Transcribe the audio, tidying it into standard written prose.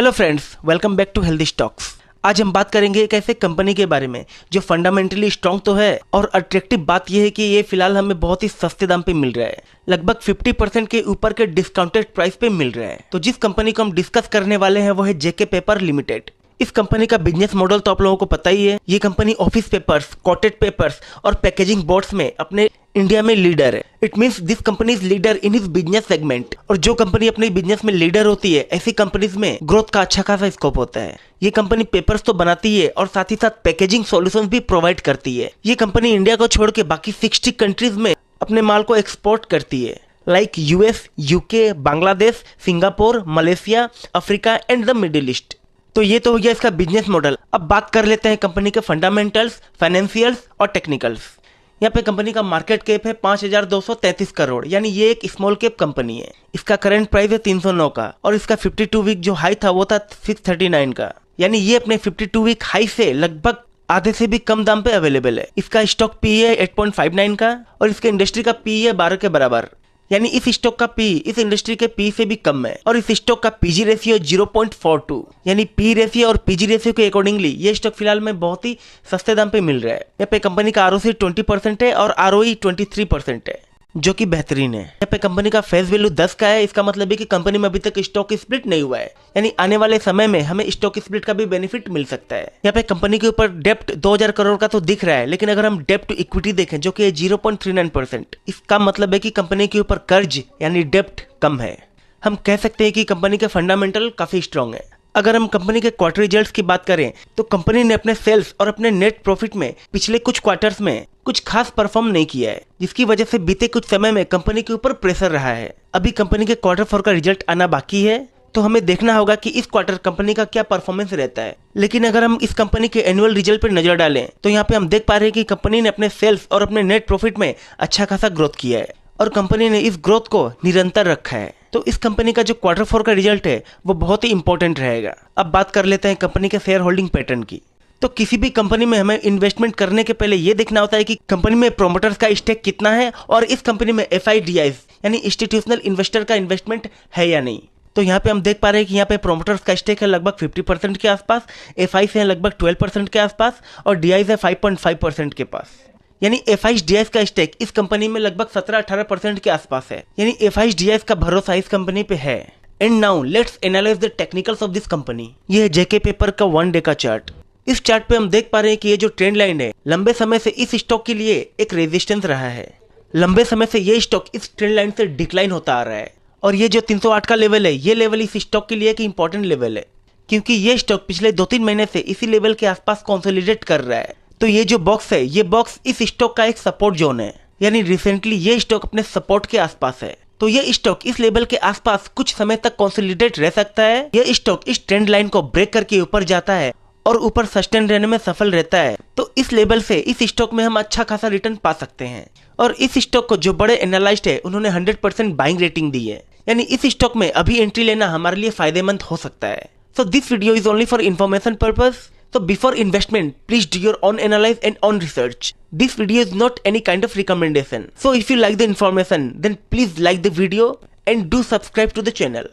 Hello friends, welcome back to healthy stocks. आज हम बात करेंगे एक ऐसे कंपनी के बारे में जो फंडामेंटली स्ट्रॉन्ग तो है और अट्रैक्टिव बात यह है कि ये फिलहाल हमें बहुत ही सस्ते दाम पे मिल रहा है। लगभग 50% के ऊपर के डिस्काउंटेड प्राइस पे मिल रहा है। तो जिस कंपनी को हम डिस्कस करने वाले हैं वो है जेके पेपर लिमिटेड। इस कंपनी का बिजनेस मॉडल तो आप लोगों को पता ही है। ये company office papers, coated papers और पैकेजिंग बोर्ड्स में अपने इंडिया में लीडर है। It means this company is leader in his business segment. और जो कंपनी अपने बिजनेस में लीडर होती है, ऐसी कंपनीज में ग्रोथ का अच्छा खासा स्कोप होता है। ये कंपनी पेपर्स तो बनाती है और साथ ही साथ पैकेजिंग सॉल्यूशंस भी प्रोवाइड करती है। ये कंपनी इंडिया को छोड़ के बाकी 60 कंट्रीज में अपने माल को एक्सपोर्ट करती है, like US, UK, Bangladesh, Singapore, Malaysia, Africa and the middle east. तो ये तो हो गया इसका बिजनेस मॉडल। अब बात कर लेते हैं कंपनी के फंडामेंटल्स, फाइनेंशियल्स और टेक्निकल्स। यहाँ पे कंपनी का मार्केट कैप है 5233 करोड़, यानी ये एक स्मॉल कैप कंपनी है। इसका करंट प्राइस है 309 का और इसका 52 वीक जो हाई था वो था 639 का, यानी ये अपने 52 वीक हाई से लगभग आधे से भी कम दाम पे अवेलेबल है। इसका स्टॉक पी है 8.59 का और इसके इंडस्ट्री का पी है 12 के बराबर, यानी इस स्टॉक का पी इस इंडस्ट्री के पी से भी कम है। और इस स्टॉक का पीजी रेशियो 0.42, यानी पी रेशियो और पीजी रेशियो के अकॉर्डिंगली ये स्टॉक फिलहाल में बहुत ही सस्ते दाम पे मिल रहा है। यहाँ पे कंपनी का आरओसी 20% है और आरओई 23% है, जो कि बेहतरीन है। यहाँ पे कंपनी का फेस वैल्यू 10 का है। इसका मतलब है कि कंपनी में अभी तक स्टॉक स्प्लिट नहीं हुआ है, यानी आने वाले समय में हमें स्टॉक स्प्लिट का भी बेनिफिट मिल सकता है। यहाँ पे कंपनी के ऊपर डेप्ट 2000 करोड़ का तो दिख रहा है, लेकिन अगर हम डेप्ट टू इक्विटी देखें जो कि 0.39%, इसका मतलब है कि कंपनी के ऊपर कर्ज यानी डेप्ट कम है। हम कह सकते हैं कि कंपनी के फंडामेंटल काफी स्ट्रॉन्ग है। अगर हम कंपनी के क्वार्टर रिजल्ट्स की बात करें तो कंपनी ने अपने सेल्स और अपने नेट प्रॉफिट में पिछले कुछ क्वार्टर्स में कुछ खास परफॉर्म नहीं किया है, जिसकी वजह से बीते कुछ समय में कंपनी के ऊपर प्रेशर रहा है। अभी कंपनी के क्वार्टर 4 का रिजल्ट आना बाकी है, तो हमें देखना होगा कि इस क्वार्टर कंपनी का क्या परफॉर्मेंस रहता है। लेकिन अगर हम इस कंपनी के एनुअल रिजल्ट पर नजर डालें तो यहाँ पे हम देख पा रहे हैं कि कंपनी ने अपने सेल्स और अपने नेट प्रॉफिट में अच्छा खासा ग्रोथ किया है और कंपनी ने इस ग्रोथ को निरंतर रखा है। तो इस कंपनी का जो क्वार्टर 4 का रिजल्ट है वो बहुत ही इंपॉर्टेंट रहेगा। अब बात कर लेते हैं कंपनी के शेयर होल्डिंग पैटर्न की। तो किसी भी कंपनी में हमें इन्वेस्टमेंट करने के पहले ये देखना होता है कि कंपनी में प्रोमोटर्स का स्टेक कितना है और इस कंपनी में FIDIs यानी इंस्टीट्यूशनल इन्वेस्टर का इन्वेस्टमेंट है या नहीं। तो यहाँ पे हम देख पा रहे हैं कि यहाँ पे प्रोमोटर्स का स्टेक है लगभग 50% के आसपास, FIs है लगभग 12% के आसपास और DIs है 5.5% के पास। यानी FIDIs का स्टेक इस कंपनी में लगभग 17-18% के आसपास है, यानी FIDIs का भरोसा इस कंपनी पे है। And now let's analyse the technicals of this company. ये है जेके पेपर का 1 डे का चार्ट। इस चार्ट पे हम देख पा रहे हैं कि ये जो ट्रेंड लाइन है लंबे समय से इस स्टॉक के लिए एक रेजिस्टेंस रहा है। लंबे समय से ये स्टॉक इस ट्रेंड लाइन से डिक्लाइन होता आ रहा है और ये जो 308 का लेवल है, ये लेवल इस स्टॉक के लिए एक इंपॉर्टेंट लेवल है, क्योंकि ये स्टॉक पिछले 2-3 महीने से इसी लेवल के आसपास कंसोलिडेट कर रहा है। तो ये जो बॉक्स है, ये बॉक्स इस स्टॉक का एक सपोर्ट जोन है, यानी रिसेंटली ये स्टॉक अपने सपोर्ट के आसपास है। तो ये स्टॉक इस लेवल के आसपास कुछ समय तक कंसोलिडेट रह सकता है। ये स्टॉक इस ट्रेंड लाइन को ब्रेक करके ऊपर जाता है और ऊपर सस्टेन रहने में सफल रहता है, तो इस लेवल से इस स्टॉक में हम अच्छा खासा रिटर्न पा सकते हैं। और इस स्टॉक को जो बड़े एनालिस्ट है उन्होंने 100% बाइंग रेटिंग दी है, यानी इस स्टॉक में अभी एंट्री लेना हमारे लिए फायदेमंद हो सकता है। So this video is only for information purpose. So before investment, please do your own analysis and own research. This video is not any kind of recommendation. So if you like the information, then please like the video and do subscribe to the channel.